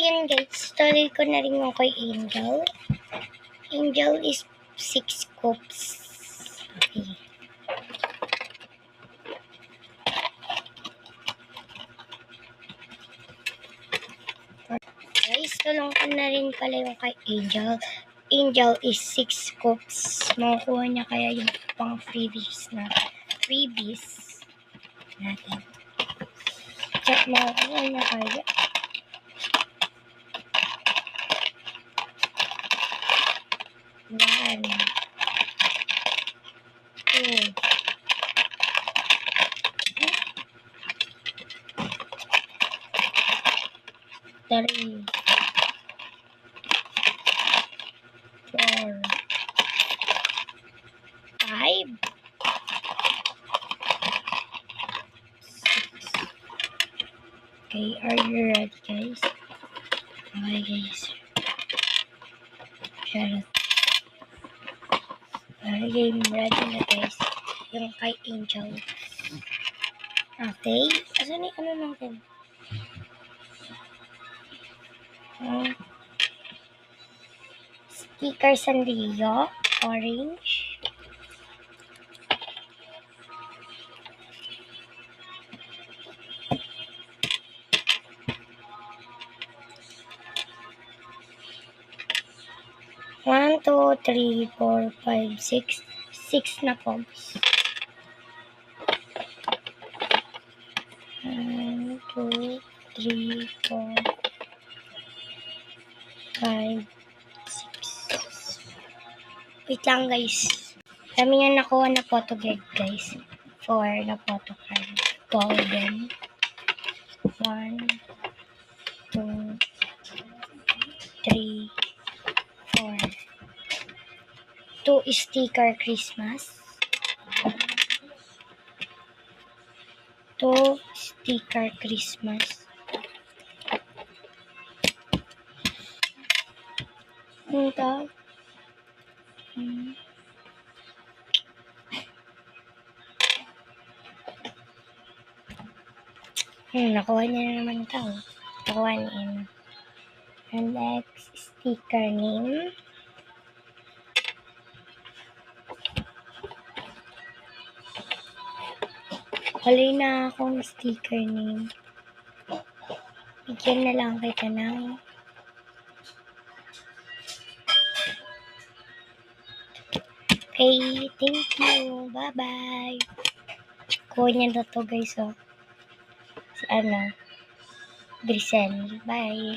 yun guys, tuloy ko na rin yung kay Angel. Angel is 6 scoops. Okay. Guys, tulong ko na rin pala yung kay Angel. Angel is 6 scoops. Makukuha niya kaya yung pang freebies natin. Check makukuha niya kaya. One, two, three, 4, 5, 6. Okay, are you ready guys? Okay guys. Shut up. Game ready na guys. Yung kay Angel. Okay. Asan yung ano natin? Sticker Sanrio. Orange. One, two, three, 4, 5, 6. 6 na poms. 1, 2, 3, 4, 5, 6. Wait lang guys. Kami nga nakuha na photo guys. 4 na photo card. Golden. 1, 2, 3, 4. 2 sticker Christmas. 2 sticker Christmas. Ito. Nakuha niya na naman ito. Nakuha ni Emma. And next, sticker name. Wala na akong sticker name. Bigyan na lang kita ng okay, thank you. Bye-bye. Kuha niya na to guys, oh. Si Grisel. Bye.